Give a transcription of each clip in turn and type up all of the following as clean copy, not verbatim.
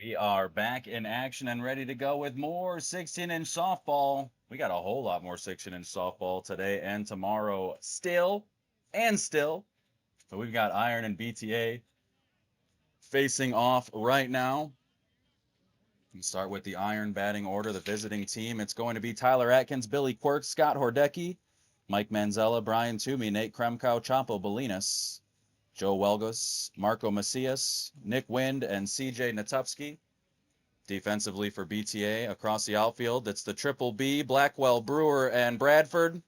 We are back in action and ready to go with more 16-inch softball. We got a whole lot more 16-inch softball today and tomorrow still. So we've got Iron and BTA facing off right now. We start with the Iron batting order, the visiting team. It's going to be Tyler Atkins, Billy Quirk, Scott Hordecki, Mike Manzella, Brian Toomey, Nate Kremkow, Chapo Bolinas, Joe Welgus, Marco Macias, Nick Wind, and CJ Natupski. Defensively for BTA across the outfield, it's the Triple B, Blackwell, Brewer, and Bradford.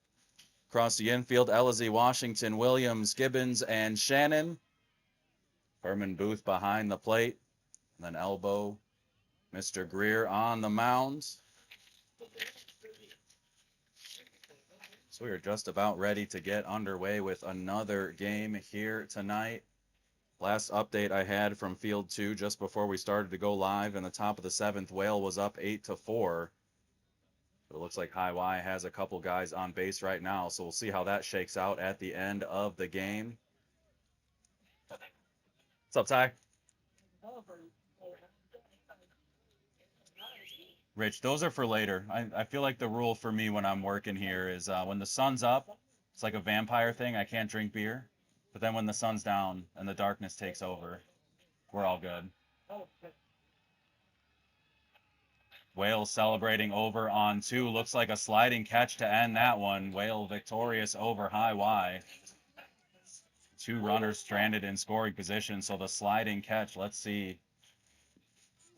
Across the infield, Elizzy, Washington, Williams, Gibbons, and Shannon. Herman Booth behind the plate. And then elbow, Mr. Greer on the mound. So we are just about ready to get underway with another game here tonight. Last update I had from Field 2 just before we started to go live in the top of the 7th, Whale was up 8-4. It looks like High Y has a couple guys on base right now, so we'll see how that shakes out at the end of the game. What's up, Ty? Rich, those are for later. I feel like the rule for me when I'm working here is when the sun's up, it's like a vampire thing. I can't drink beer. But then when the sun's down and the darkness takes over, we're all good. Whale celebrating over on 2. Looks like a sliding catch to end that one. Whale victorious over High Y. 2 runners stranded in scoring position, so the sliding catch, let's see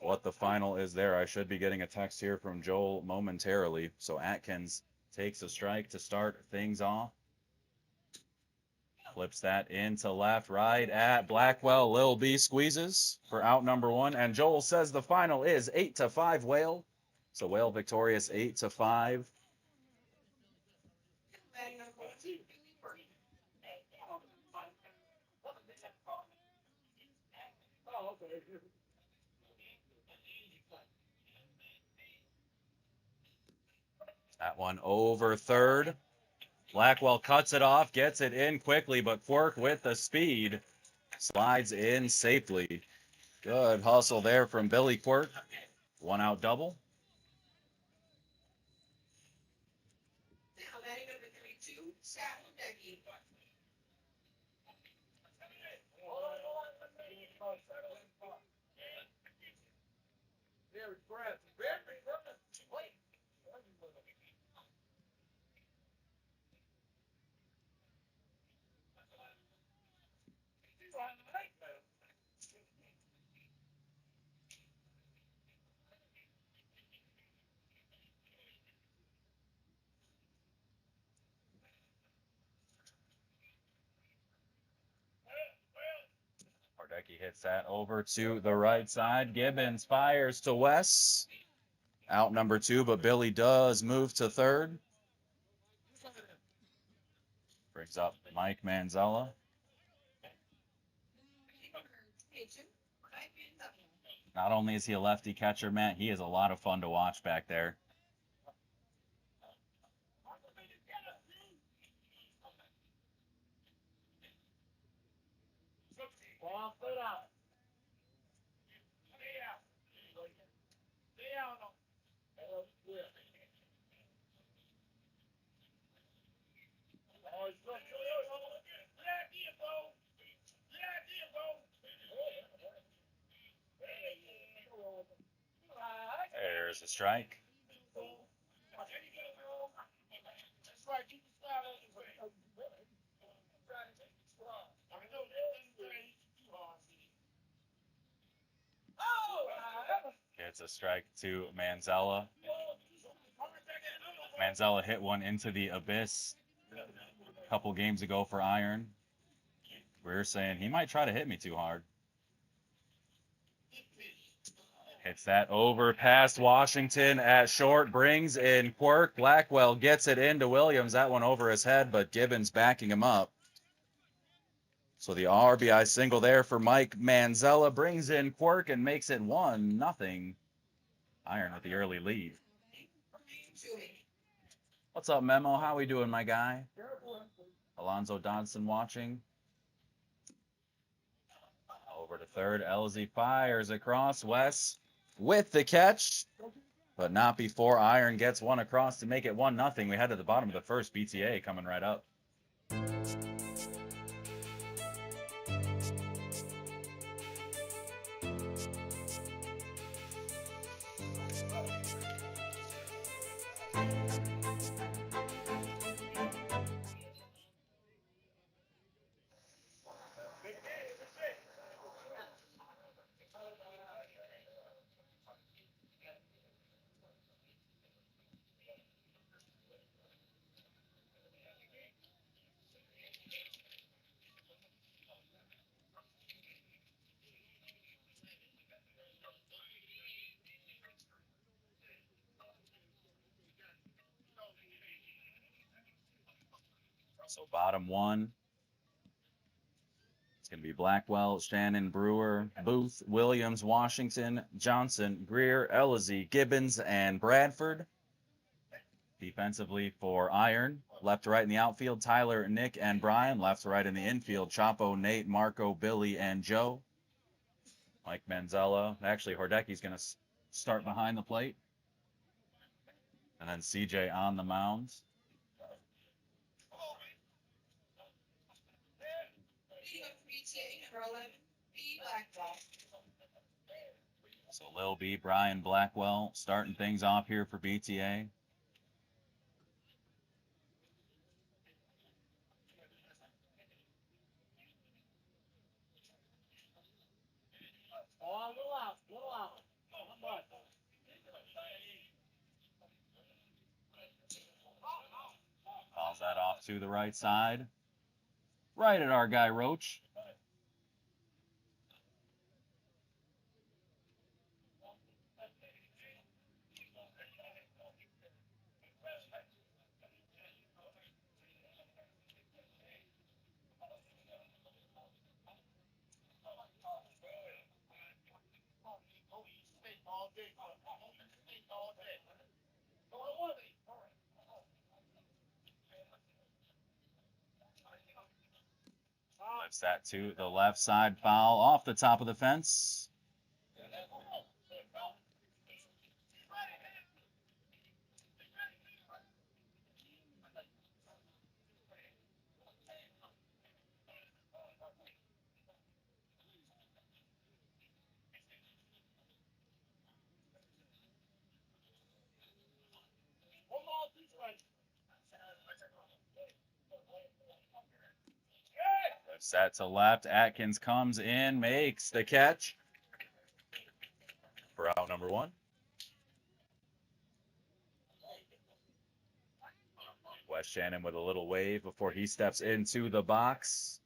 what the final is there. I should be getting a text here from Joel momentarily. So Atkins takes a strike to start things off. Flips that into left, right at Blackwell. Lil B squeezes for out number 1. And Joel says the final is 8-5 Whale. So Whale victorious 8-5. That one over third. Blackwell cuts it off, gets it in quickly, but Quirk with the speed slides in safely. Good hustle there from Billy Quirk. 1 out double. Hordecki hits that over to the right side. Gibbons fires to Wes. Out number 2, but Billy does move to third. Brings up Mike Manzella. Not only is he a lefty catcher, Matt, he is a lot of fun to watch back there. There's a strike. It's a strike to Manzella. Manzella hit one into the abyss a couple games ago for Iron. We're saying he might try to hit me too hard. Hits that over past Washington at short, brings in Quirk. Blackwell gets it into Williams. That one over his head, but Gibbons backing him up. So the RBI single there for Mike Manzella brings in Quirk and makes it 1-0. Iron with the early lead. What's up, Memo? How we doing, my guy? Alonzo Dodson watching. Over to third. Elizzy fires across. Wes with the catch, but not before Iron gets one across to make it 1-0. We head to the bottom of the first. BTA coming right up. So bottom one, it's going to be Blackwell, Shannon, Brewer, Booth, Williams, Washington, Johnson, Greer, Ellizzi, Gibbons, and Bradford. Defensively for Iron, left to right in the outfield, Tyler, Nick, and Brian. Left to right in the infield, Chapo, Nate, Marco, Billy, and Joe. Mike Manzella. Actually, Hordecki's going to start behind the plate. And then CJ on the mound. So Lil B, Brian Blackwell starting things off here for BTA. Calls that off to the right side. Right at our guy Roach. Lifts that to the left side, foul off the top of the fence. Lifts that to left. Atkins comes in, makes the catch for out number one. Wes Shannon with a little wave before he steps into the box.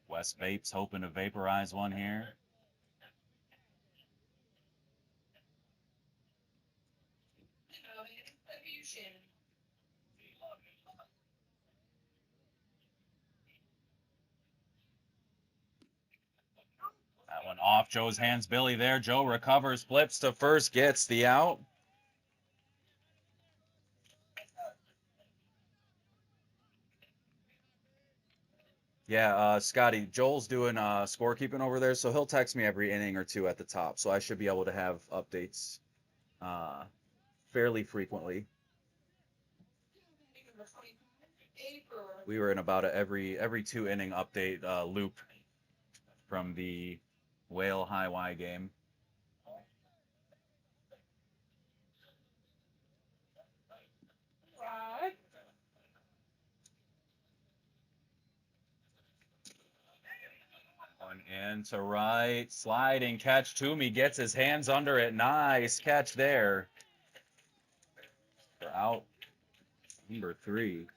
Wes Vapes hoping to vaporize one here. That one off Joe's hands. Billy there. Joe recovers, flips to first, gets the out. Yeah, Scotty, Joel's doing scorekeeping over there, so he'll text me every inning or two at the top. So I should be able to have updates fairly frequently. We were in about a every 2-inning update loop from the Whale High Y game. One in to right, sliding catch. Toomey gets his hands under it. Nice catch there. For out number 3.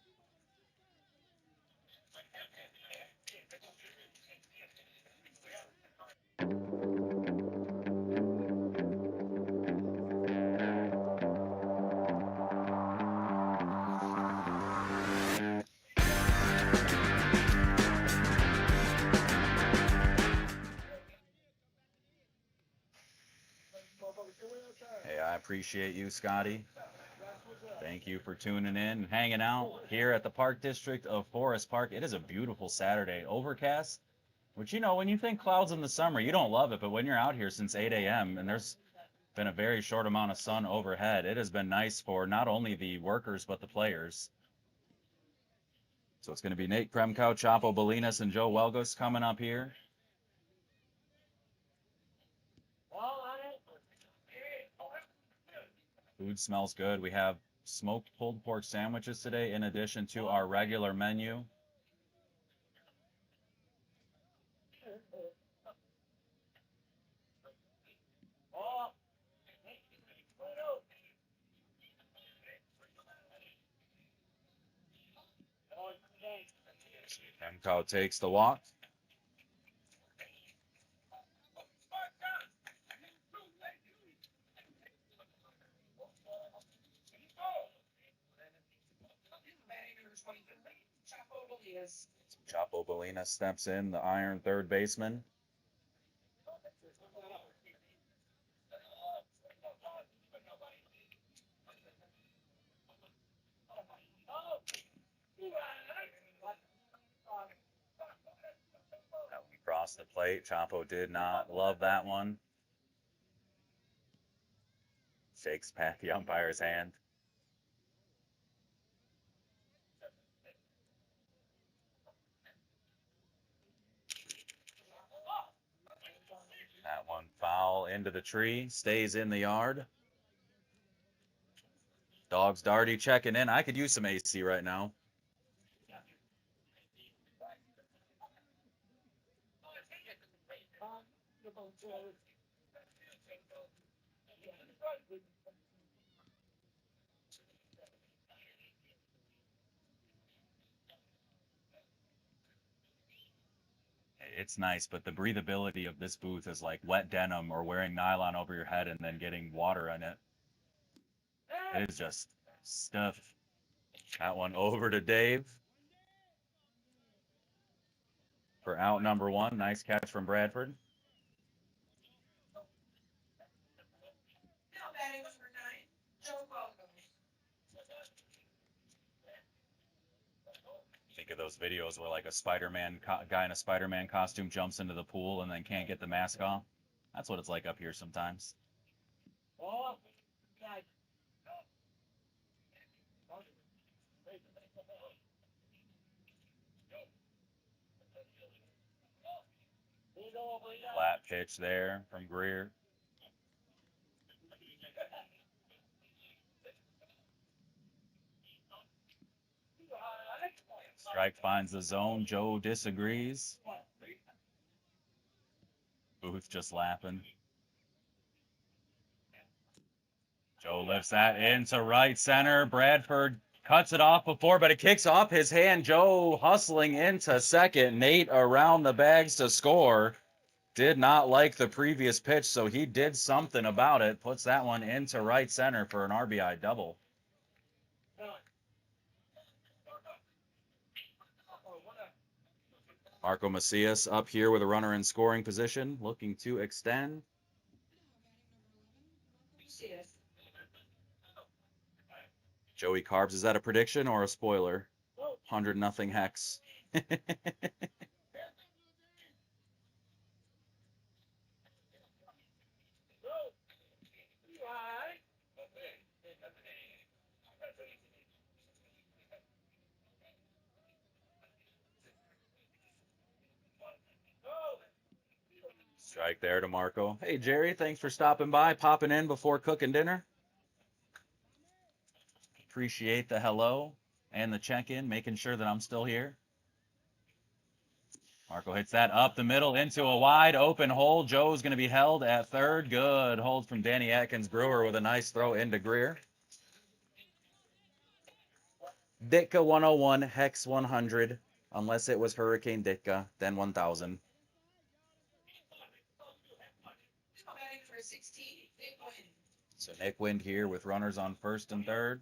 Hey, I appreciate you, Scotty. Thank you for tuning in and hanging out here at the Park District of Forest Park. It is a beautiful Saturday. Overcast, Which, you know, when you think clouds in the summer, you don't love it, but when you're out here since 8 a.m. and there's been a very short amount of sun overhead, it has been nice for not only the workers, but the players. So it's going to be Nate Kremkow, Chapo Bolinas, and Joe Welgos coming up here. Food smells good. We have smoked pulled pork sandwiches today in addition to our regular menu. Kremkow takes the walk. Chapo Bolina steps in, the iron third baseman. Across the plate, Chapo did not love that one. Shakes pat the umpire's hand. That one foul into the tree, stays in the yard. Dogs Darty checking in. I could use some AC right now. It's nice, but the breathability of this booth is like wet denim or wearing nylon over your head and then getting water in it. It is just stuff. That one over to Dave for out number one. Nice catch from Bradford. Think of those videos where like a Spider-Man guy in a Spider-Man costume jumps into the pool and then can't get the mask off. That's what it's like up here sometimes. Flat pitch there from Greer. Strike finds the zone. Joe disagrees. Booth just laughing. Joe lifts that into right center. Bradford cuts it off before, but it kicks off his hand. Joe hustling into second. Nate around the bags to score. Did not like the previous pitch, so he did something about it. Puts that one into right center for an RBI double. Marco Macias up here with a runner in scoring position, looking to extend. Joey Carbs, is that a prediction or a spoiler? 100-0 Hex. Strike there to Marco. Hey, Jerry, thanks for stopping by, popping in before cooking dinner. Appreciate the hello and the check-in, making sure that I'm still here. Marco hits that up the middle into a wide open hole. Joe's going to be held at third. Good hold from Danny Atkins Brewer with a nice throw into Greer. Ditka 101, Hex 100. Unless it was Hurricane Ditka, then 1000. So Nick Wind here with runners on first and third.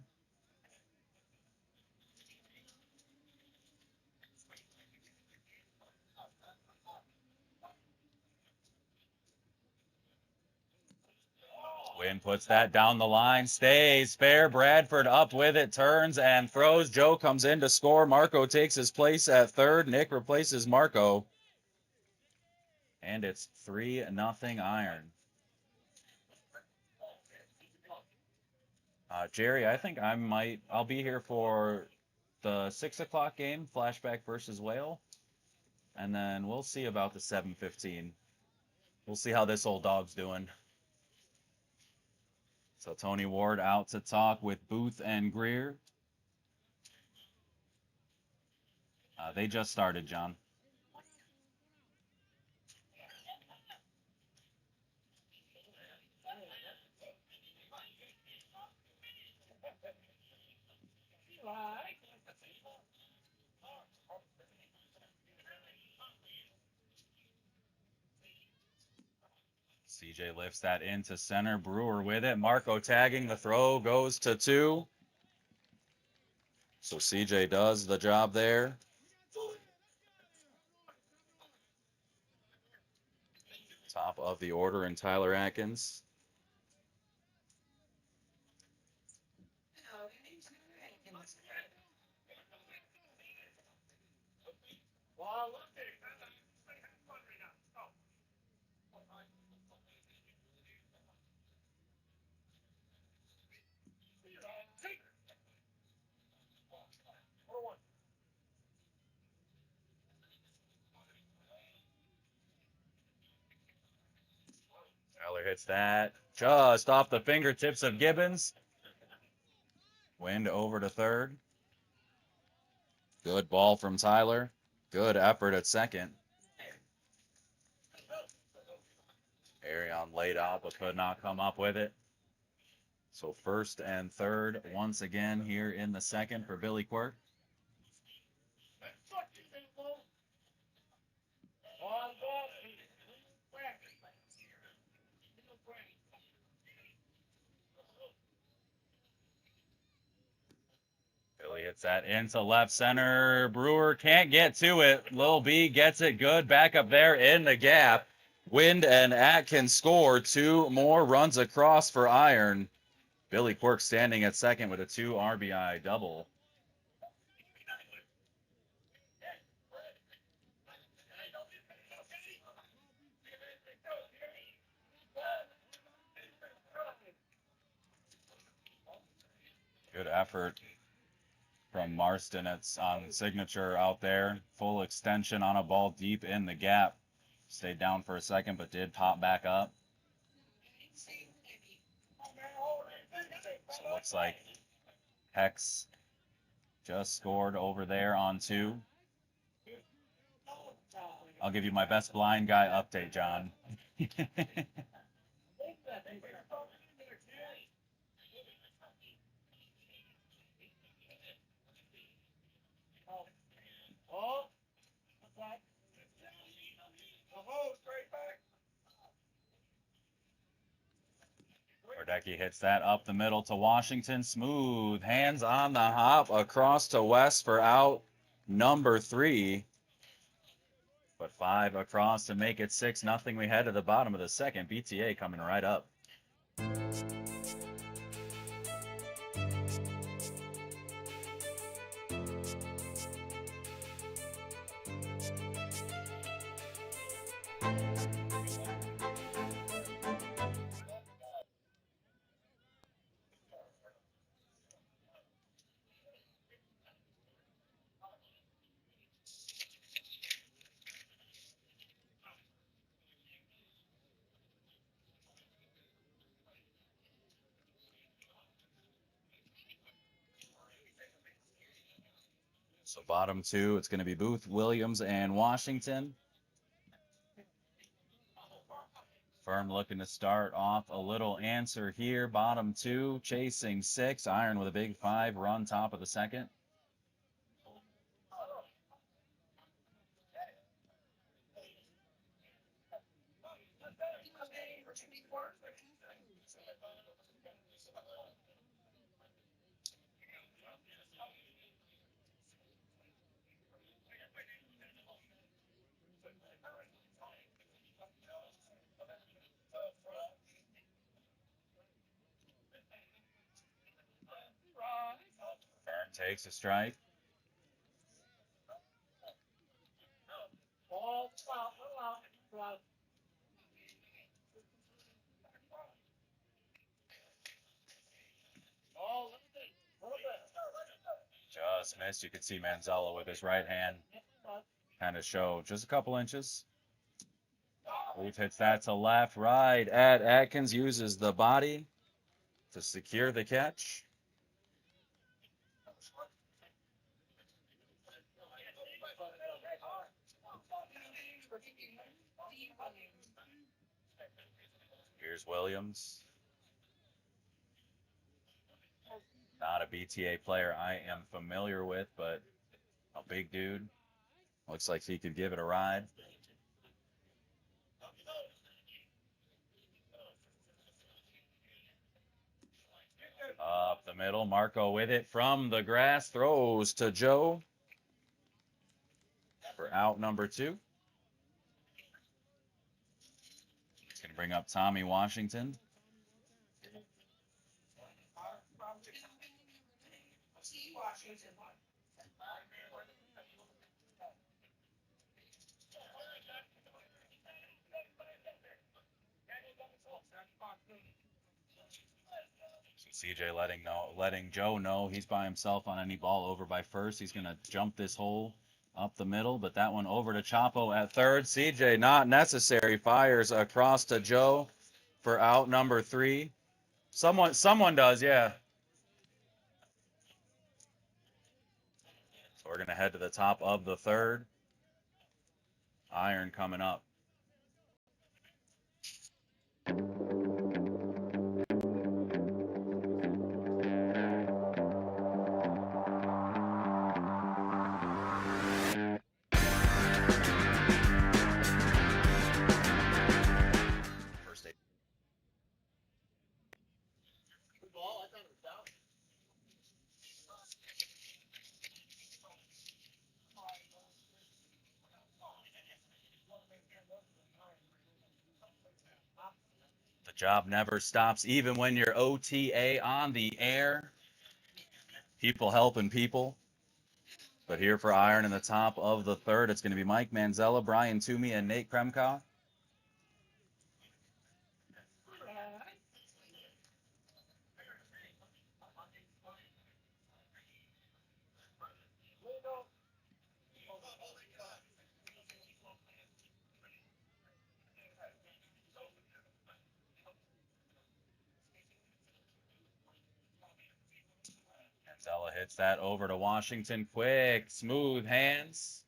Wind puts that down the line, stays fair. Bradford up with it, turns and throws. Joe comes in to score. Marco takes his place at third. Nick replaces Marco. and it's 3-0 Iron. Jerry, I think I'll be here for the 6 o'clock game, Flashback versus Whale. And then we'll see about the 7:15. We'll see how this old dog's doing. So Tony Ward out to talk with Booth and Greer. They just started, John. CJ lifts that into center. Brewer with it. Marco tagging. The throw goes to 2. So CJ does the job there. Top of the order in Tyler Atkins. Tyler hits that just off the fingertips of Gibbons. Wind over to third. Good ball from Tyler. Good effort at second. Arion laid out but could not come up with it. So first and third once again here in the second for Billy Quirk. Billy hits that into left center. Brewer can't get to it. Lil B gets it good back up there in the gap. Wind and Atkins score 2 more runs across for Iron. Billy Quirk standing at second with a 2 RBI double. Good effort from Marston. It's on signature out there. Full extension on a ball deep in the gap. Stayed down for a second, but did pop back up. So it looks like Hex just scored over there on 2. I'll give you my best blind guy update, John. Hordecki hits that up the middle to Washington. Smooth. Hands on the hop across to West for out number 3. But 5 across to make it 6-0. We head to the bottom of the second. BTA coming right up. So bottom 2, it's going to be Booth, Williams, and Washington. Firm looking to start off a little answer here. Bottom 2, chasing 6. Iron with a big 5-run top of the second. Fern takes a strike. missed. You could see Manzella with his right hand kind of show just a couple inches. Leaf hits that to left, right at Atkins, uses the body to secure the catch. Here's Williams. Not a BTA player I am familiar with, but a big dude. Looks like he could give it a ride. Up the middle, Marco with it from the grass, throws to Joe for out number 2. It's going to bring up Tommy Washington. CJ letting Joe know he's by himself on any ball over by first. He's going to jump this hole up the middle, but that one over to Chapo at third. CJ not necessary, fires across to Joe for out number 3. Someone does, yeah. So we're going to head to the top of the 3rd. Iron coming up. First 8. The job never stops, even when you're OTA on the air. People helping people. But here for Iron in the top of the 3rd, it's going to be Mike Manzella, Brian Toomey, and Nate Kremkow. Manzella hits that over to Washington. Quick, smooth hands.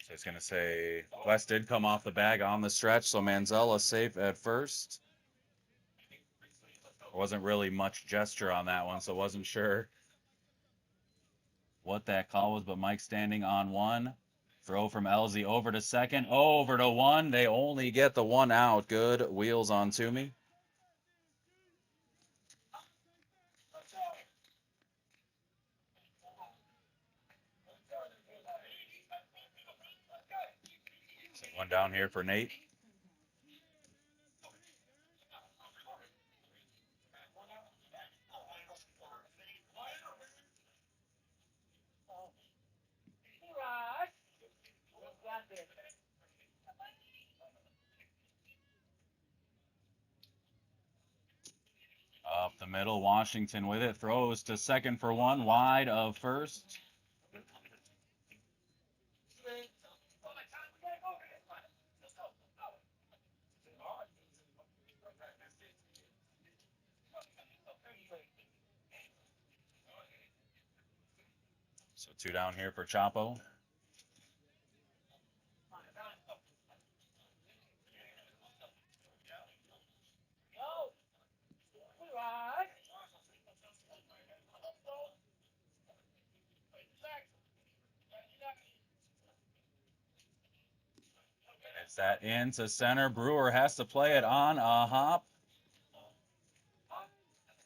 So it's going to say West did come off the bag on the stretch, so Manzella safe at first. There wasn't really much gesture on that one, so wasn't sure what that call was, but Mike standing on 1. Throw from Elzy over to 2nd, over to 1. They only get the 1 out. Good wheels on Toomey. So 1 down here for Nate. Up the middle, Washington with it. Throws to 2nd for 1, wide of 1st. So 2 down here for Chapo. It's that into center. Brewer has to play it on a hop.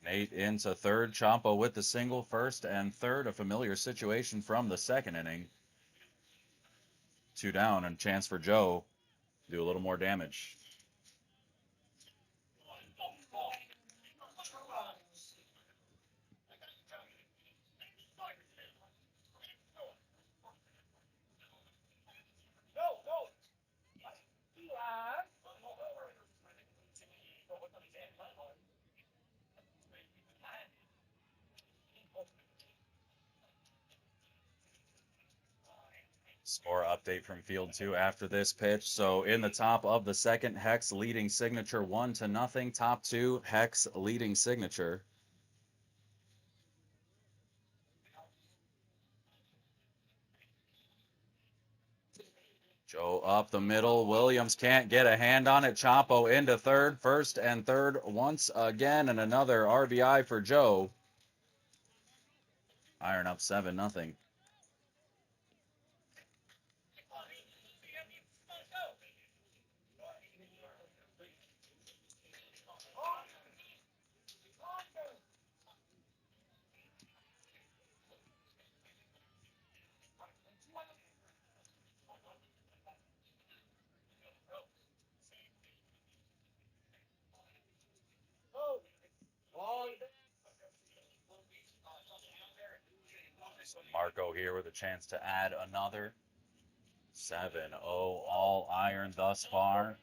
Nate into 3rd. Chapo with the single, 1st and 3rd. A familiar situation from the 2nd inning. 2 down and chance for Joe to do a little more damage. Score update from field 2 after this pitch. So in the top of the second, Hex leading Signature 1-0. Top 2, Hex leading Signature. Joe up the middle. Williams can't get a hand on it. Chapo into third. First and third once again, and another RBI for Joe. Iron up 7-0. So Marco here with a chance to add another. 7-0, all Iron thus far.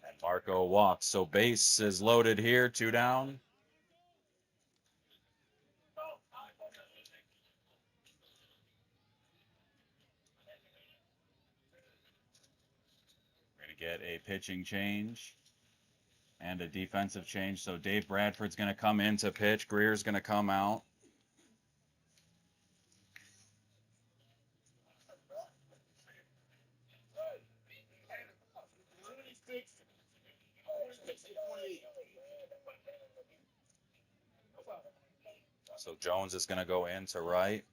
And Marco walks, so base is loaded here, 2 down. We're going to get a pitching change and a defensive change. So Dave Bradford's going to come in to pitch. Greer's going to come out. So Jones is going to go in to right.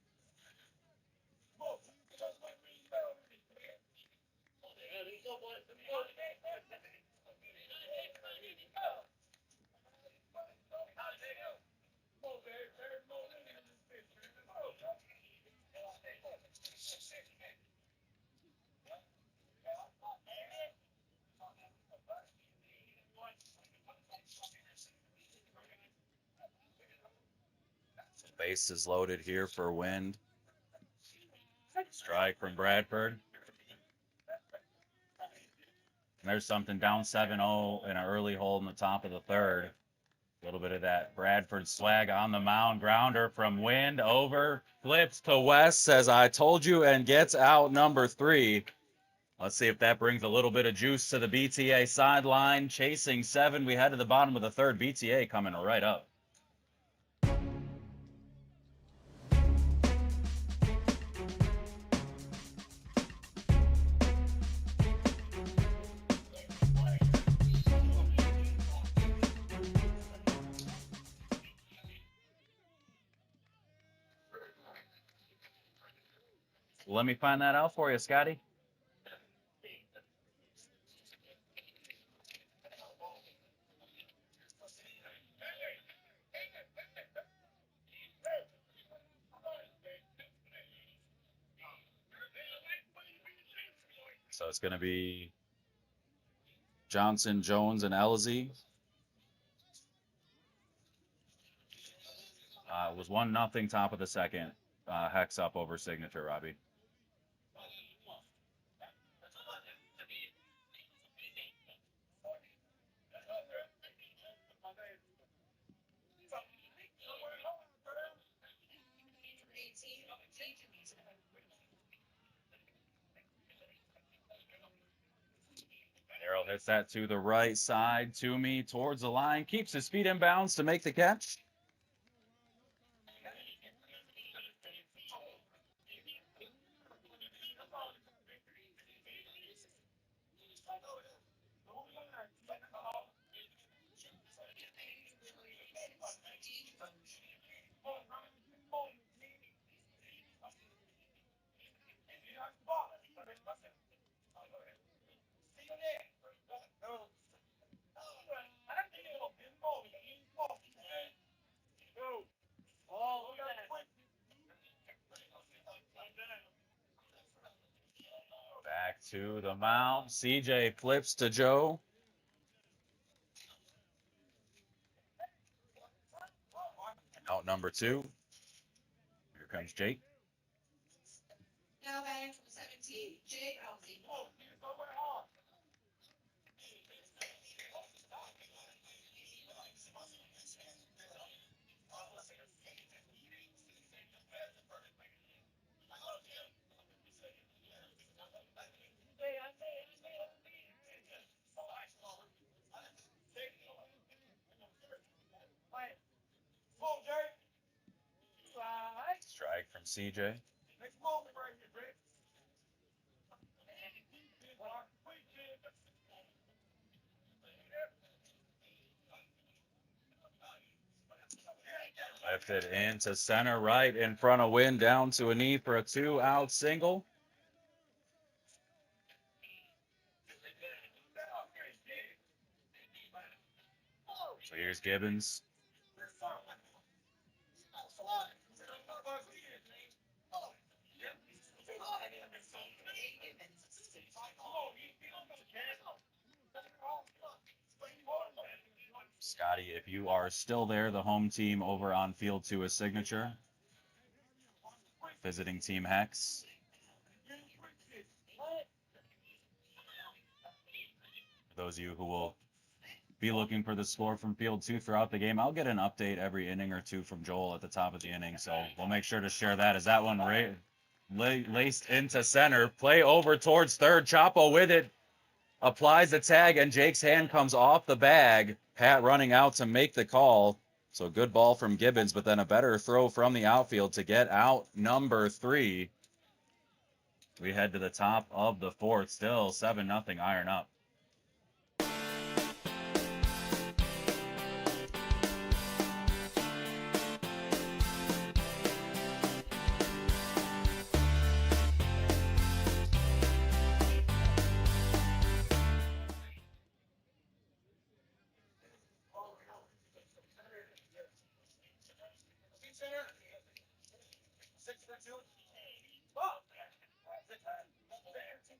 Base is loaded here for Wind. Strike from Bradford. And there's something down 7-0 in an early hold in the top of the third. A little bit of that Bradford swag on the mound. Grounder from Wind over. Flips to West, says I told you, and gets out number 3. Let's see if that brings a little bit of juice to the BTA sideline. Chasing 7. We head to the bottom of the third. BTA coming right up. Let me find that out for you, Scotty. So it's going to be Johnson, Jones, and Elzy. It was 1-0 top of the second. Hex up over Signature, Robbie. Darrell hits that to the right side, to me, towards the line, keeps his feet in bounds to make the catch. Back to the mound. CJ flips to Joe. Out number 2. Here comes Jake. Strike from CJ. Lifted into center right in front of Wynn, down to a knee for a 2-out single. So here's Gibbons. Scotty, if you are still there, the home team over on Field 2 is Signature. Visiting Team Hex. For those of you who will be looking for the score from Field 2 throughout the game, I'll get an update every inning or two from Joel at the top of the inning, so we'll make sure to share that. As that one laced into center, play over towards third, Chapo with it, applies the tag, and Jake's hand comes off the bag. Pat running out to make the call. So good ball from Gibbons, but then a better throw from the outfield to get out number 3. We head to the top of the 4th, still 7-0 Iron up.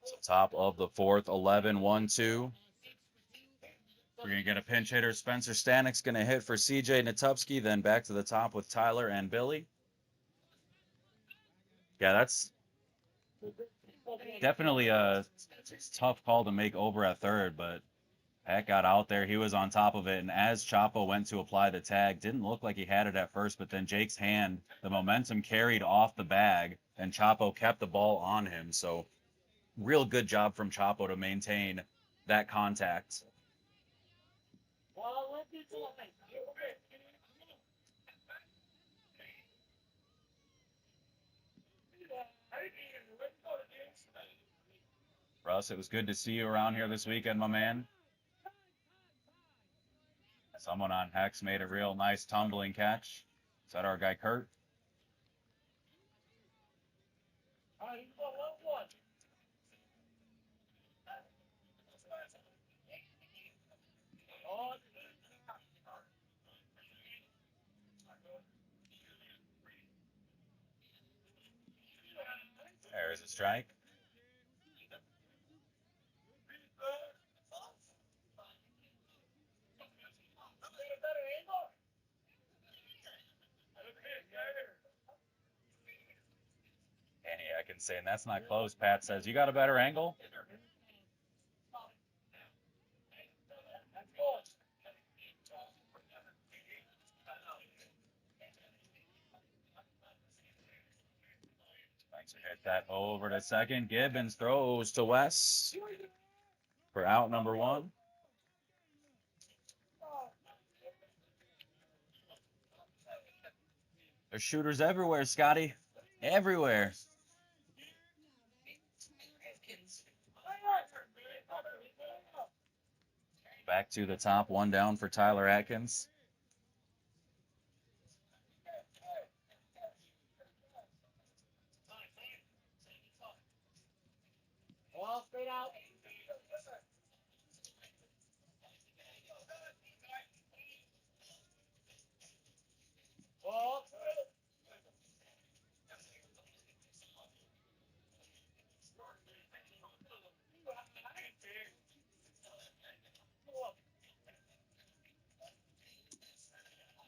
So top of the 4th, 11-1-2. We're going to get a pinch hitter. Spencer Stanik's going to hit for CJ Natupski, then back to the top with Tyler and Billy. Yeah, that's definitely a tough call to make over at third, but Pat got out there. He was on top of it, and as Chapo went to apply the tag, didn't look like he had it at first, but then Jake's hand, the momentum carried off the bag, and Chapo kept the ball on him. So real good job from Chapo to maintain that contact. Russ, it was good to see you around here this weekend, my man. Someone on Hex made a real nice tumbling catch. Is that our guy Kurt? There's a strike. Aniak saying that's not close. Pat says, you got a better angle? Thanks for hit that over to second. Gibbons throws to Wes for out number 1. There's shooters everywhere, Scotty. Everywhere. Back to the top, 1 down for Tyler Atkins.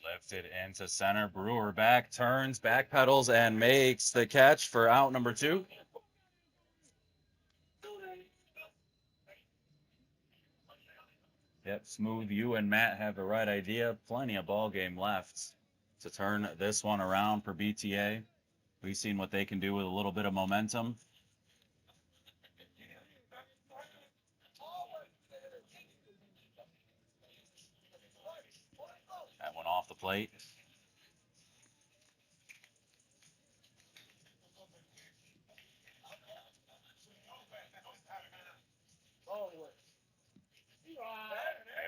Lifted into center. Brewer back, turns, back pedals, and makes the catch for out number 2. Yep, smooth. You and Matt have the right idea. Plenty of ball game left to turn this one around for BTA. We've seen what they can do with a little bit of momentum. That one off the plate.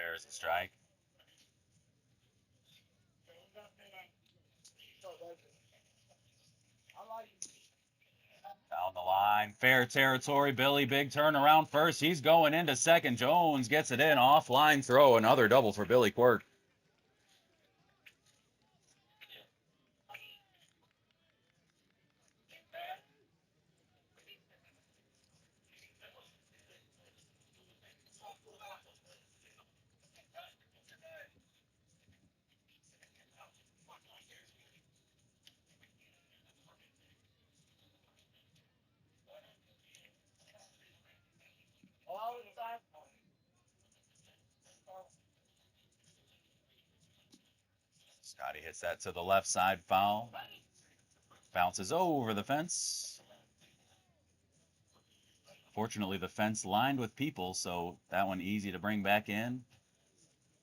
There's a strike. Down the line, fair territory. Billy, big turnaround first. He's going into second. Jones gets it in. Offline throw. Another double for Billy Quirk. Scotty hits that to the left side foul. Bounces over the fence. Fortunately, the fence lined with people, so that one easy to bring back in.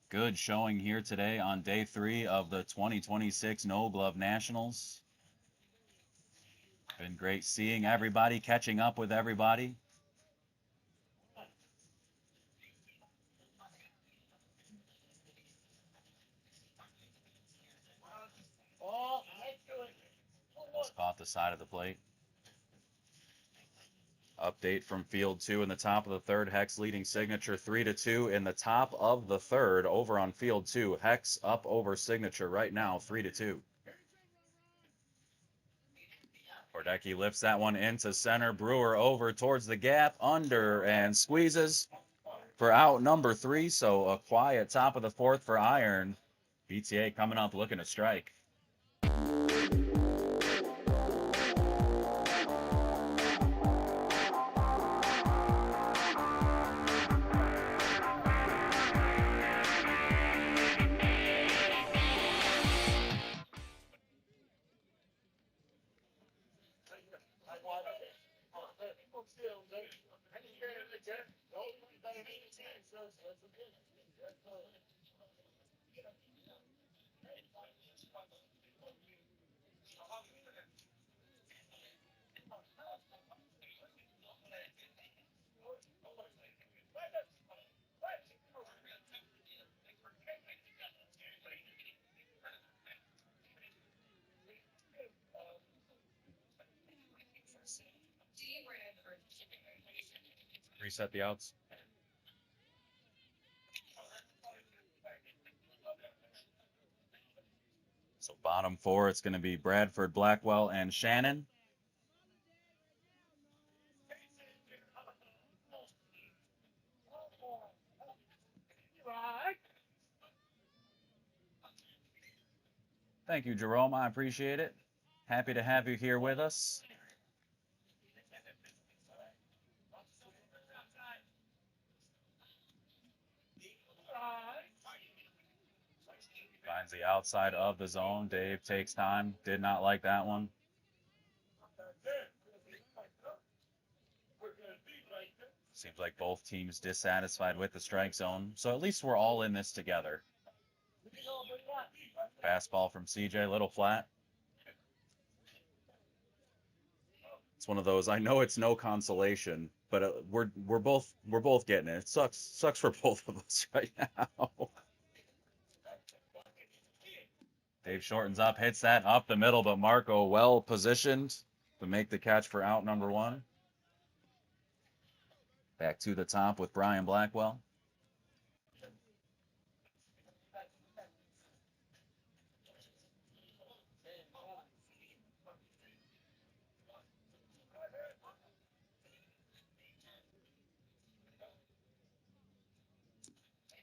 Good showing here today on day 3 of the 2026 No Glove Nationals. Been great seeing everybody, catching up with everybody. Almost caught the side of the plate. Update from field 2 in the top of the third. Hex leading Signature 3-2 in the top of the third over on field 2. Hex up over Signature right now 3-2. Hordecki lifts that one into center. Brewer over towards the gap, under, and squeezes for out number 3. So a quiet top of the fourth for Iron. BTA coming up looking to strike. Reset the outs. So bottom 4, it's going to be Bradford, Blackwell, and Shannon. Thank you, Jerome. I appreciate it. Happy to have you here with us. Finds the outside of the zone. Dave takes time. Did not like that one. Seems like both teams dissatisfied with the strike zone. So at least we're all in this together. Fastball from CJ, a little flat. It's one of those. I know it's no consolation, but we're both getting it. It sucks for both of us right now. Dave shortens up, hits that up the middle, but Marco well positioned to make the catch for out number 1. Back to the top with Brian Blackwell.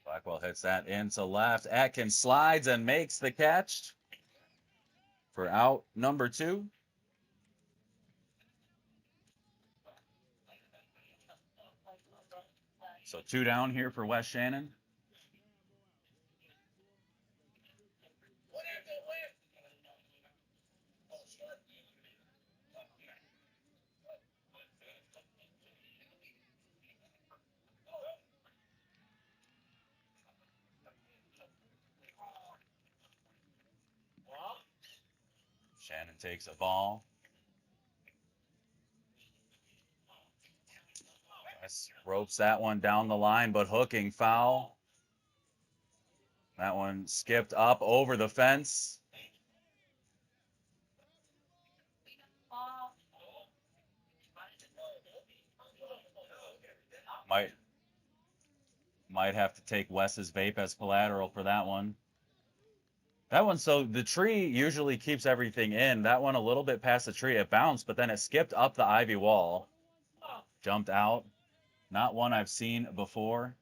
Blackwell hits that into left. Atkins slides and makes the catch for out number 2. So 2 down here for Wes Shannon. Iron takes a ball. Wes ropes that one down the line, but hooking foul. That one skipped up over the fence. Might have to take Wes's vape as collateral for that one. That one, so the tree usually keeps everything in. That one a little bit past the tree, it bounced, but then it skipped up the ivy wall, jumped out. Not one I've seen before.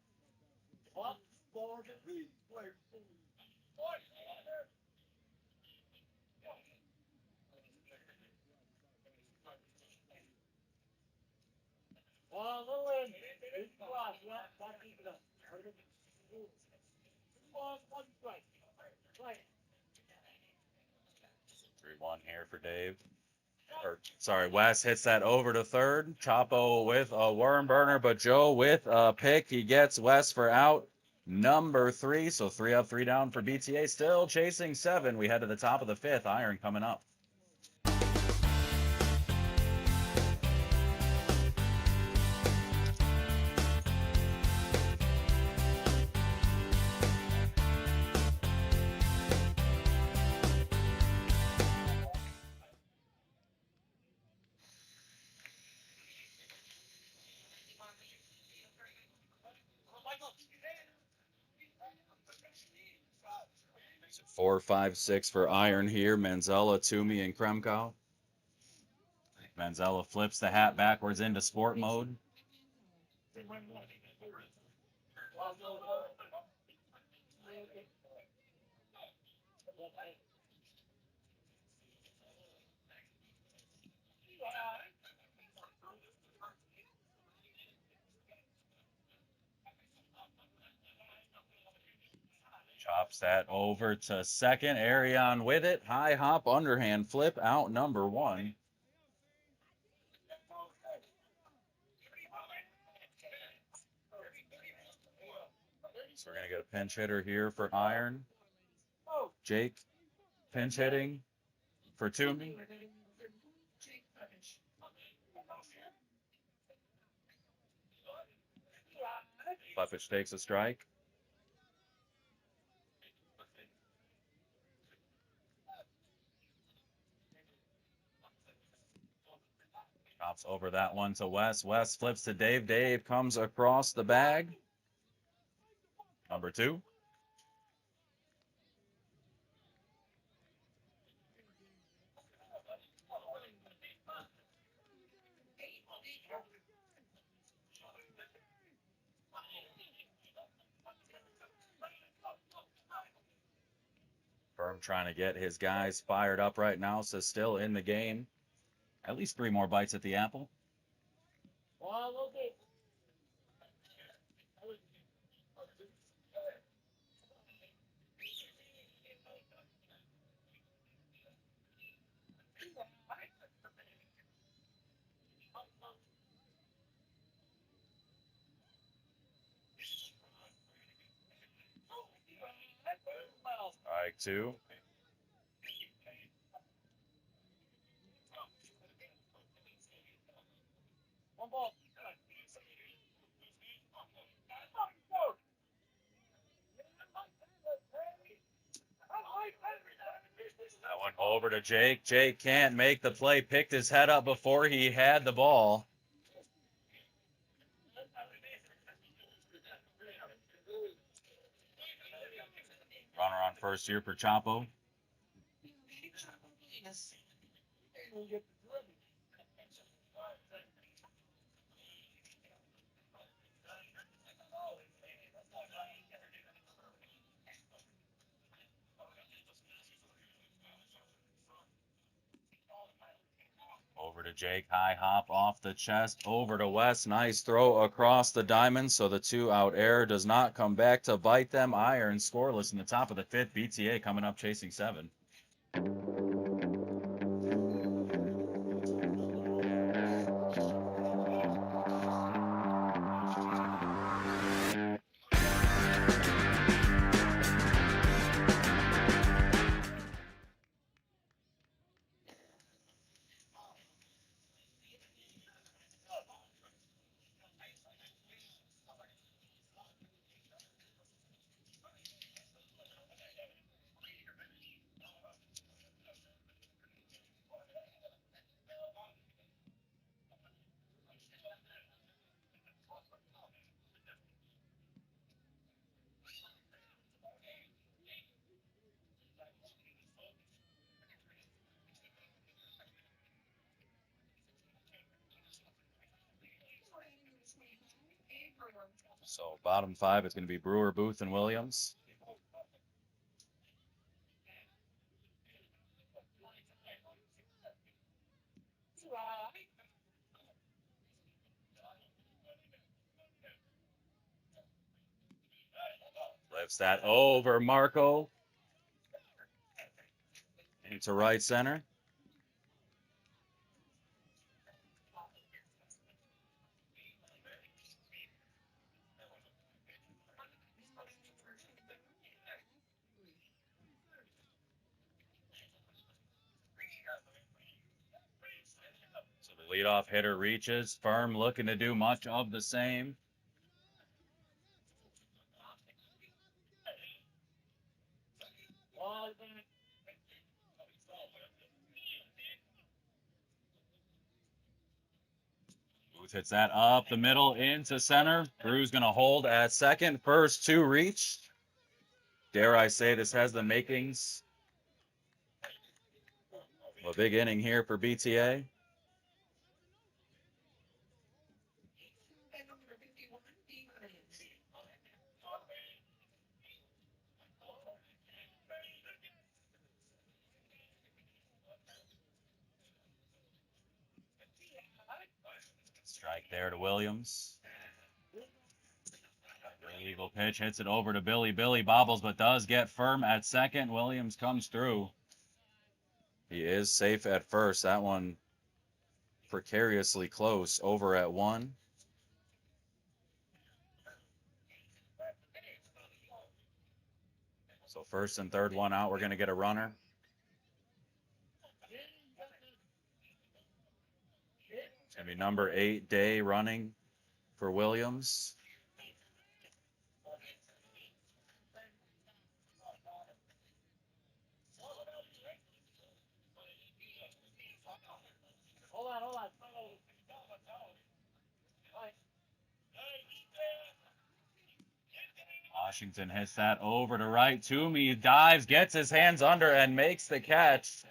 Three one here for Dave. Or sorry, Wes hits that over to third. Chapo with a worm burner, but Joe with a pick. He gets Wes for out number 3. So 3 up, 3 down for BTA. Still chasing 7. We head to the top of the 5th. Iron coming up. So 4, 5, 6 for Iron here. Manzella, Toomey, and Kremkow. Manzella flips the hat backwards into sport mode. Chops that over to second. Arion with it. High hop, underhand flip, out number 1. So we're going to get a pinch hitter here for Iron. Jake pinch hitting for Toomey. Buffett takes a strike. Chops over that one to Wes. Wes flips to Dave. Dave comes across the bag. Number 2. Firm trying to get his guys fired up right now, so still in the game. At least 3 more bites at the apple. Strike 2. That one over to Jake. Jake can't make the play. Picked his head up before he had the ball. Runner on first here for Chapo. Over to Jake, high hop off the chest, over to Wes, nice throw across the diamond, so the 2-out error does not come back to bite them. Iron scoreless in the top of the 5th. BTA coming up chasing 7. So bottom five is going to be Brewer, Booth, and Williams. Lifts that over Marco into right center. So the leadoff hitter reaches. Firm looking to do much of the same. Booth hits that up the middle into center. Brew's going to hold at second. First two reach. Dare I say this has the makings of a big inning here for BTA. Strike there to Williams. Illegal pitch, hits it over to Billy. Billy bobbles, but does get firm at second. Williams comes through. He is safe at first. That one precariously close, over at one. So first and third one out, we're going to get a runner. It's going to be number 8, Day, running for Williams. Hold on. Washington hits that over to right. Toomey dives, gets his hands under, and makes the catch.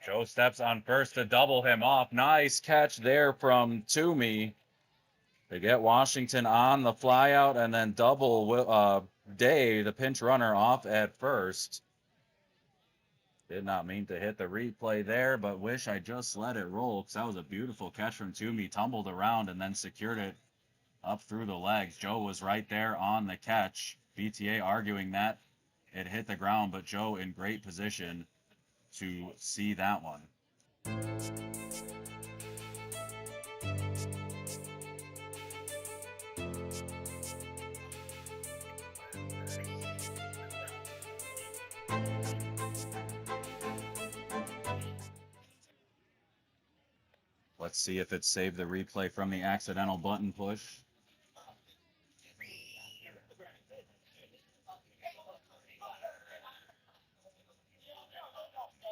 Joe steps on first to double him off. Nice catch there from Toomey. They get Washington on the flyout and then double Day, the pinch runner, off at first. Did not mean to hit the replay there, but wish I just let it roll because that was a beautiful catch from Toomey. Tumbled around and then secured it up through the legs. Joe was right there on the catch. BTA arguing that it hit the ground, but Joe in great position to see that one. Let's see if it saved the replay from the accidental button push.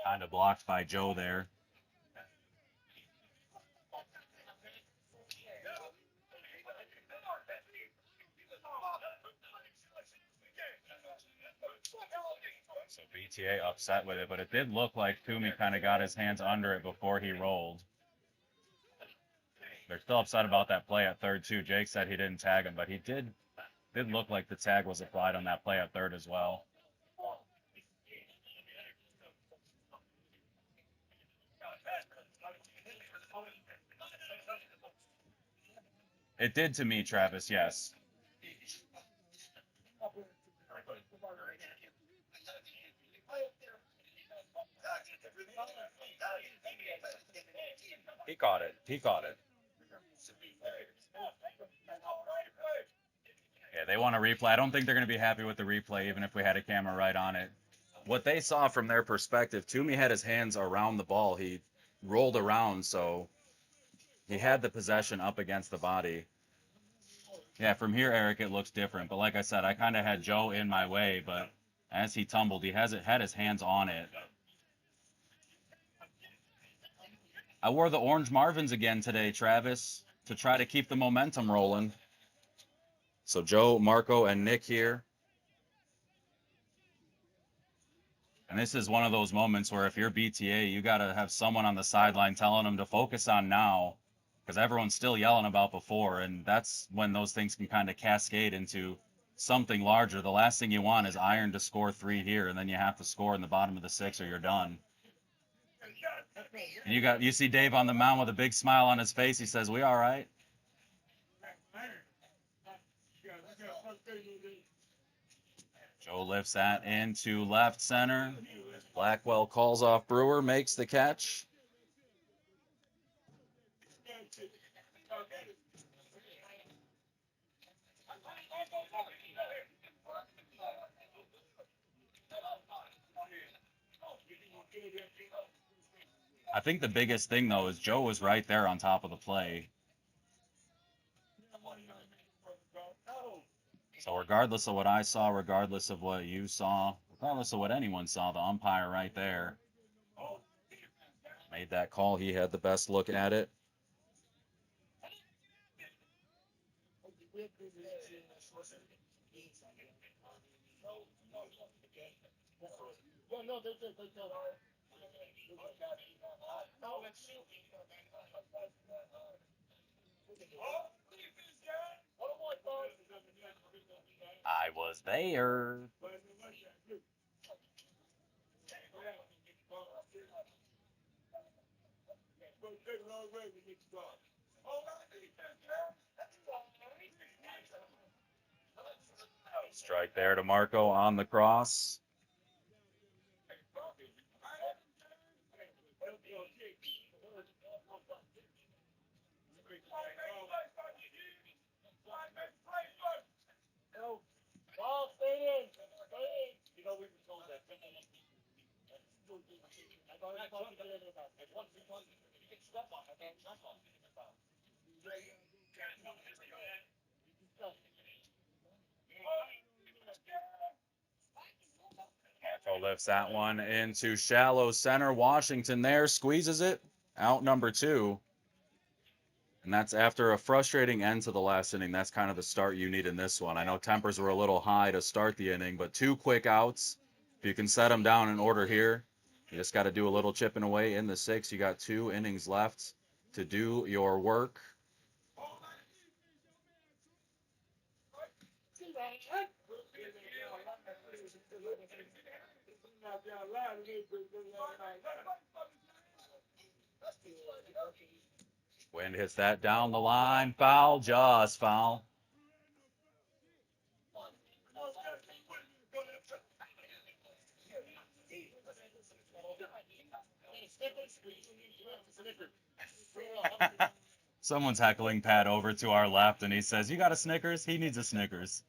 Kind of blocked by Joe there. So BTA upset with it, but it did look like Toomey kind of got his hands under it before he rolled. They're still upset about that play at third too. Jake said he didn't tag him, but he did look like the tag was applied on that play at third as well. It did to me, Travis, yes. He caught it. Yeah, they want a replay. I don't think they're going to be happy with the replay, even if we had a camera right on it. What they saw from their perspective, Toomey had his hands around the ball. He rolled around, so he had the possession up against the body. Yeah, from here, Eric, it looks different. But like I said, I kind of had Joe in my way, but as he tumbled, he had his hands on it. I wore the orange Marvins again today, Travis, to try to keep the momentum rolling. So Joe, Marco, and Nick here. And this is one of those moments where if you're BTA, you got to have someone on the sideline telling them to focus on now. because everyone's still yelling about before, and that's when those things can kind of cascade into something larger. The last thing you want is Iron to score 3 here, and then you have to score in the bottom of the 6 or you're done. And you see Dave on the mound with a big smile on his face. He says, "We all right." Joe lifts that into left center. Blackwell calls off Brewer, makes the catch. I think the biggest thing, though, is Joe was right there on top of the play. So regardless of what I saw, regardless of what you saw, regardless of what anyone saw, the umpire right there made that call. He had the best look at it. I was there. Strike there to Marco on the cross. Marco lifts that one into shallow center. Washington there squeezes it. Out number 2. And that's after a frustrating end to the last inning. That's kind of the start you need in this one. I know tempers were a little high to start the inning, but 2 quick outs. If you can set them down in order here, you just got to do a little chipping away in the 6. You got 2 innings left to do your work. Wind hits that down the line. Foul, just foul. Someone's heckling Pat over to our left, and he says, "You got a Snickers?" He needs a Snickers.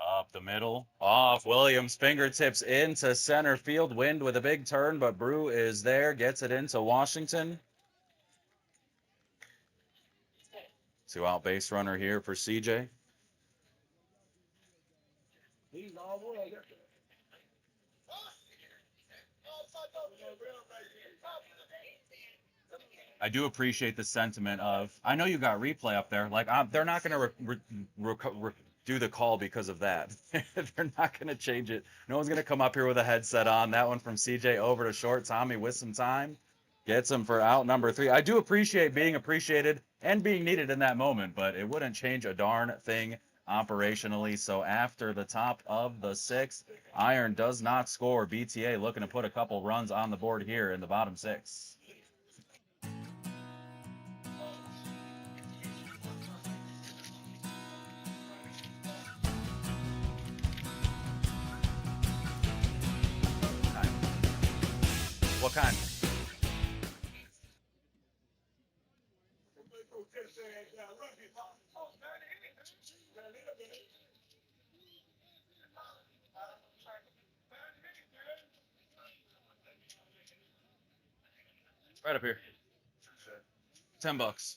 Up the middle, off Williams' fingertips into center field. Wind with a big turn, but Brew is there, gets it into Washington. 2 out base runner here for CJ. I do appreciate the sentiment of, I know you got replay up there. Like, they're not going to do the call because of that. They're not going to change it. No one's going to come up here with a headset on. That one from CJ over to short. Tommy with some time gets him for out number 3. I do appreciate being appreciated and being needed in that moment, but it wouldn't change a darn thing operationally. So after the top of the 6th, Iron does not score. BTA looking to put a couple runs on the board here in the bottom 6. What kind? Right up here. $10.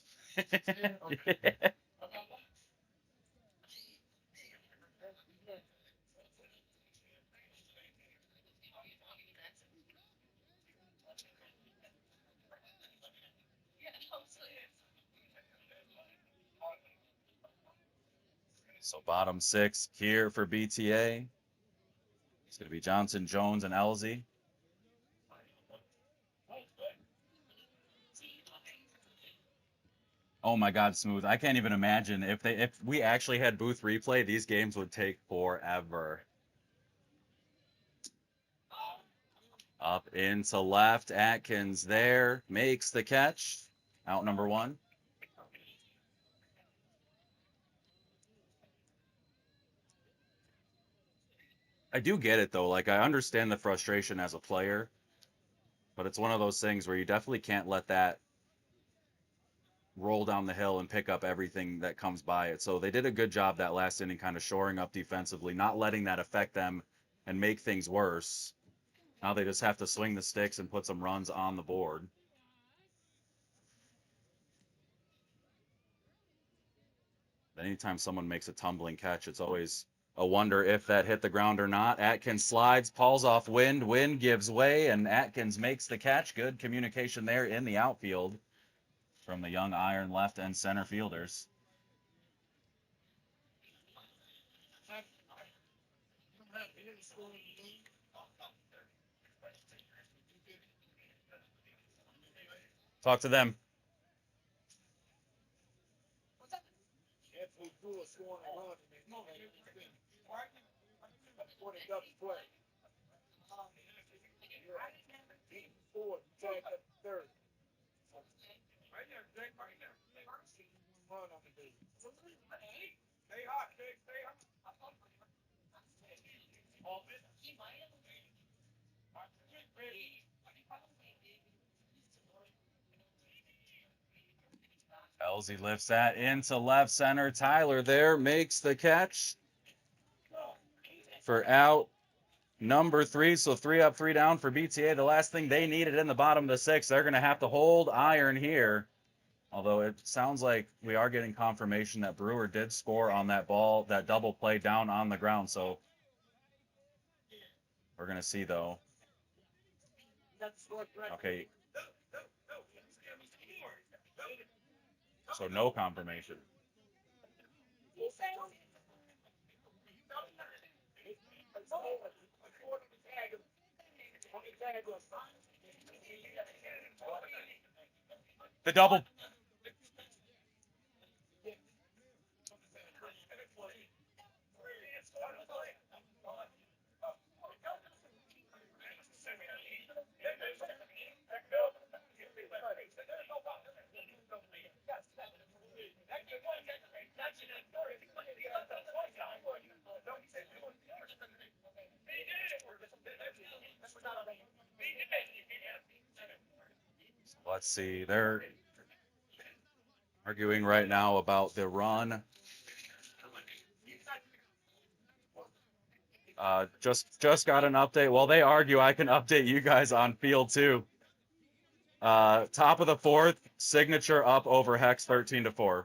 So bottom 6 here for BTA. It's going to be Johnson, Jones, and Elzy. Oh my God, smooth. I can't even imagine if we actually had booth replay, these games would take forever. Up into left, Atkins there, makes the catch. Out number 1. I do get it though. Like I understand the frustration as a player, but it's one of those things where you definitely can't let that roll down the hill and pick up everything that comes by it. So they did a good job that last inning kind of shoring up defensively, not letting that affect them and make things worse. Now they just have to swing the sticks and put some runs on the board. Anytime someone makes a tumbling catch, it's always a wonder if that hit the ground or not. Atkins slides, pulls off Wind. Wind gives way, and Atkins makes the catch. Good communication there in the outfield from the young Iron left and center fielders. Talk to them. Elzy lifts that into left center. Tyler there makes the catch for out number 3. So 3 up, 3 down for BTA. The last thing they needed in the bottom of the 6th. They're going to have to hold Iron here. Although it sounds like we are getting confirmation that Brewer did score on that ball, that double play down on the ground. So we're going to see, though. Okay. So no confirmation. The double. Let's see. They're arguing right now about the run. Just got an update. While they argue, I can update you guys on field 2. Top of the 4th, Signature up over Hex 13-4.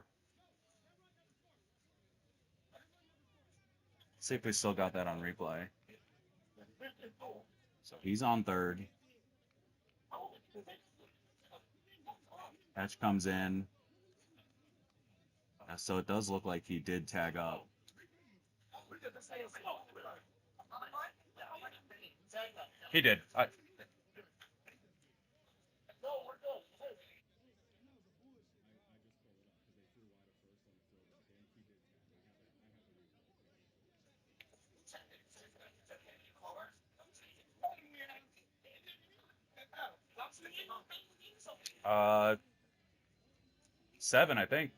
See if we still got that on replay. So he's on 3rd. Catch comes in. So it does look like he did tag up. He did. Uh, 7, I think.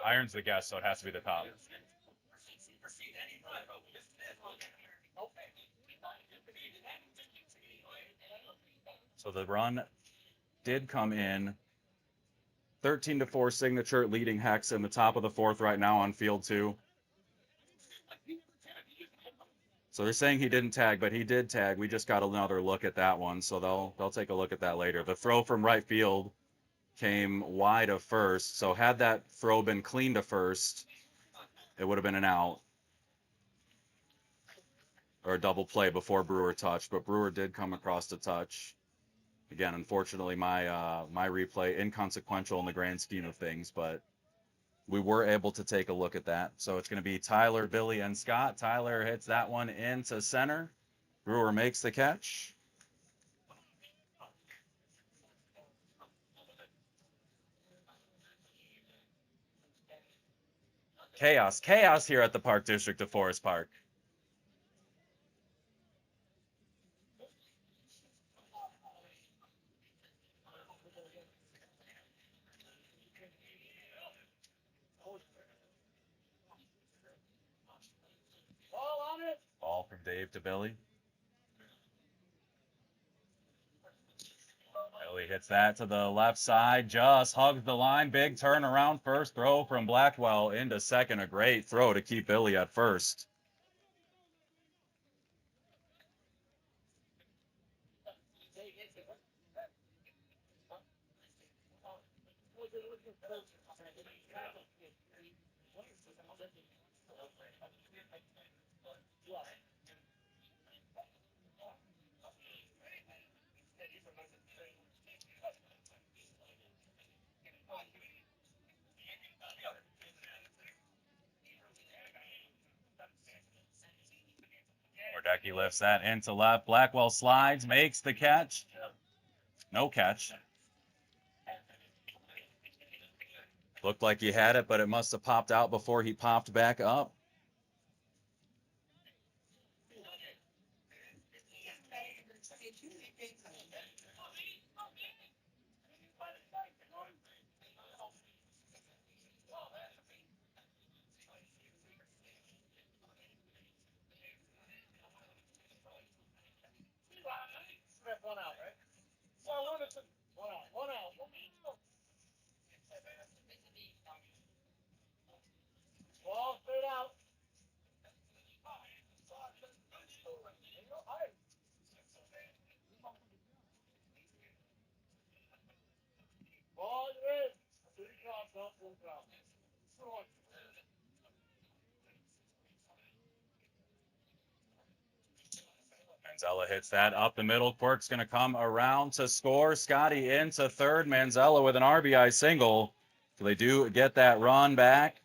Iron's the guest, so it has to be the top. So the run did come in. 13-4 Signature leading Hex in the top of the 4th right now on field 2. So they're saying he didn't tag, but he did tag. We just got another look at that one, so they'll take a look at that later. The throw from right field came wide of first, so had that throw been clean to first, it would have been an out. or a double play before Brewer touched, but Brewer did come across the touch. Again, unfortunately, my replay inconsequential in the grand scheme of things, but we were able to take a look at that. So it's going to be Tyler, Billy, and Scott. Tyler hits that one into center. Brewer makes the catch. Chaos here at the Park District of Forest Park. Ball from Dave to Billy. Billy hits that to the left side, just hugs the line. Big turnaround first throw from Blackwell into second. A great throw to keep Billy at first. Wardecki lifts that into left. Blackwell slides, makes the catch. No catch. Looked like he had it, but it must have popped out before he popped back up. Manzella hits that up the middle. Quirk's going to come around to score. Scotty into third. Manzella with an RBI single. So they do get that run back.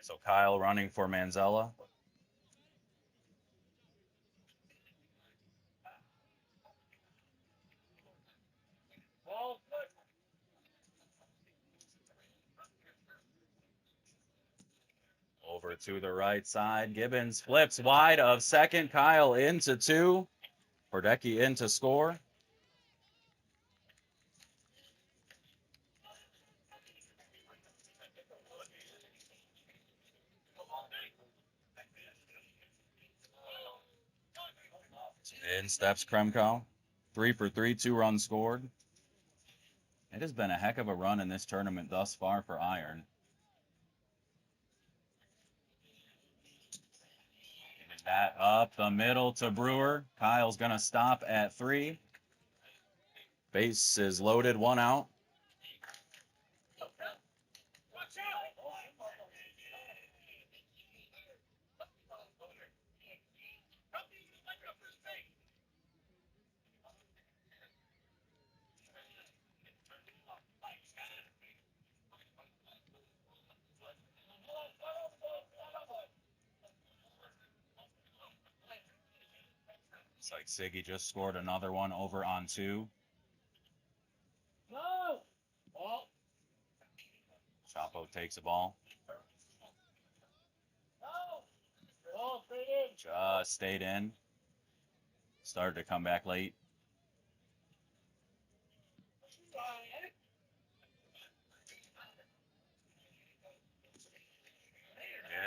So Kyle running for Manzella. Over to the right side. Gibbons flips wide of second. Kyle into two. Wardecki in to score. In steps Kremko. 3 for 3, 2 runs scored. It has been a heck of a run in this tournament thus far for Iron. That up the middle to Brewer. Kyle's going to stop at 3. Base is loaded, 1 out. Looks like Siggy just scored another one over on 2. Chapo takes the ball. Just stayed in. Started to come back late.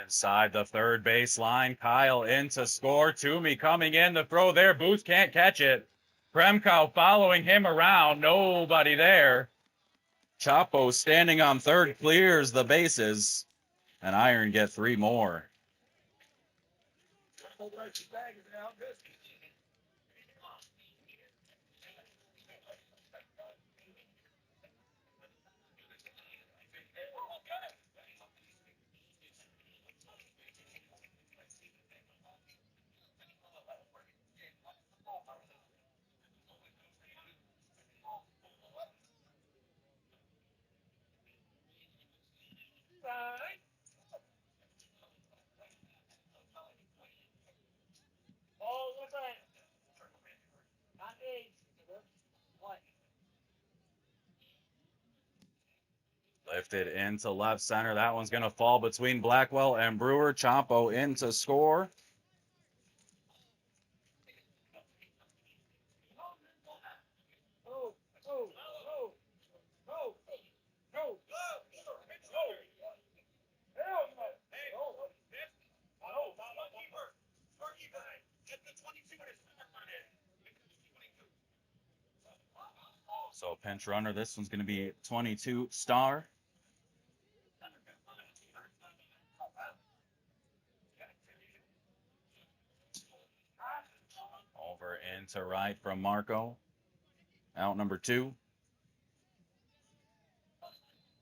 Inside the third base line, Kyle in to score. Toomey coming in, the throw there. Booth can't catch it. Kremkow following him around. Nobody there. Chapo standing on third clears the bases. And Iron get 3 more. Lifted into left center. That one's going to fall between Blackwell and Brewer. Chapo in to score. So pinch runner. This one's going to be 22 Star. Over into right from Marco. Out number 2.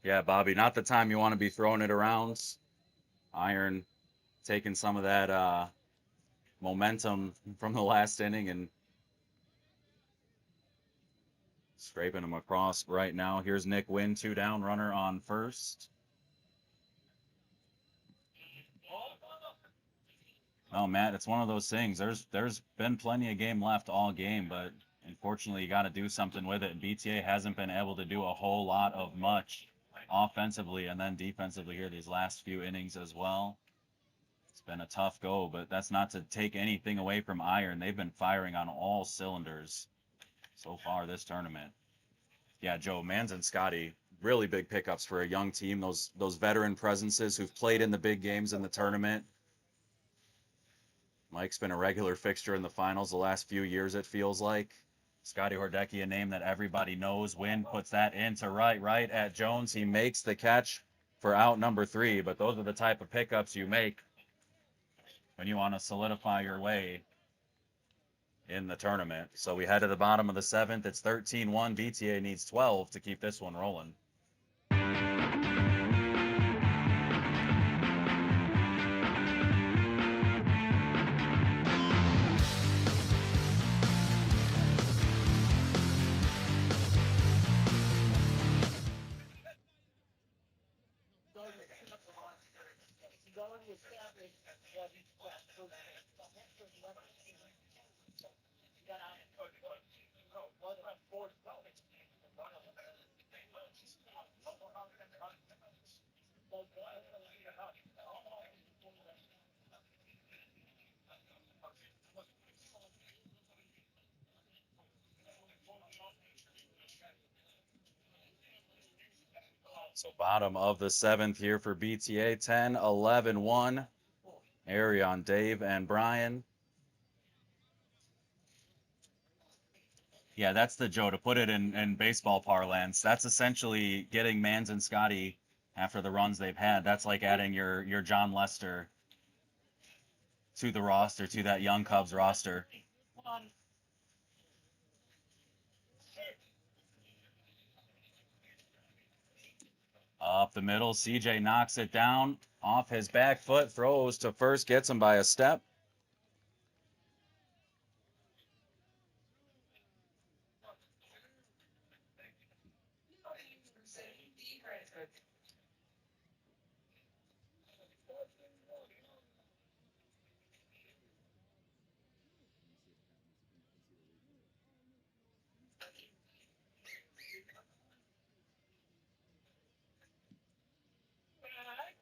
Yeah, Bobby, not the time you want to be throwing it around. Iron taking some of that momentum from the last inning and scraping them across right now. Here's Nick Wynn, 2 down, runner on first. Oh, Matt, it's one of those things. There's been plenty of game left all game, but unfortunately you got to do something with it. BTA hasn't been able to do a whole lot of much offensively and then defensively here these last few innings as well. It's been a tough go, but that's not to take anything away from Iron. They've been firing on all cylinders so far this tournament. Yeah, Joe, Mans and Scotty, really big pickups for a young team. Those veteran presences who've played in the big games in the tournament. Mike's been a regular fixture in the finals the last few years, it feels like. Scotty Hordecki, a name that everybody knows. Wynn puts that into right at Jones. He makes the catch for out number 3, but those are the type of pickups you make when you want to solidify your way in the tournament. So we head to the bottom of the 7th. It's 13-1. BTA needs 12 to keep this one rolling. So bottom of the 7th here for BTA, 10, 11, 1. Arion, Dave, and Brian. Yeah, that's the Joe. To put it in baseball parlance, that's essentially getting Mans and Scotty after the runs they've had. That's like adding your John Lester to the roster, to that young Cubs roster. Up the middle, CJ knocks it down off his back foot, throws to first, gets him by a step.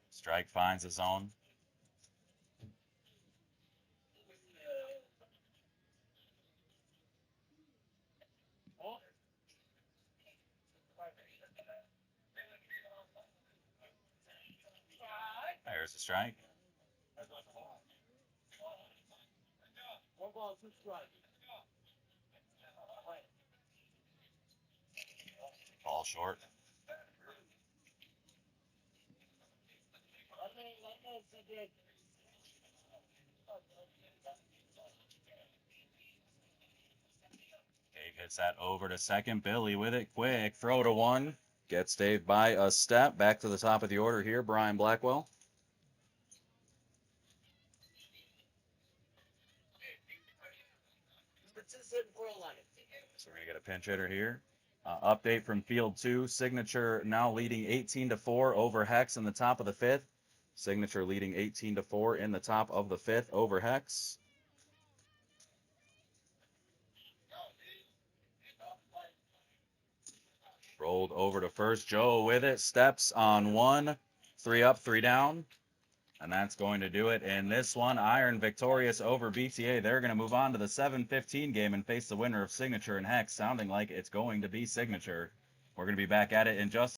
Strike finds his own. There's a strike. Ball short. Dave hits that over to second. Billy with it. Quick throw to one. Gets Dave by a step. Back to the top of the order here. Brian Blackwell. So we're going to get a pinch hitter here. Update from field 2. Signature now leading 18-4 over Hex in the top of the 5th. Signature leading 18-4 in the top of the 5th over Hex. Rolled over to first. Joe with it. Steps on one. 3 up, 3 down. And that's going to do it in this one. Iron victorious over BTA. They're going to move on to the 7-15 game and face the winner of Signature and Hex, sounding like it's going to be Signature. We're going to be back at it in just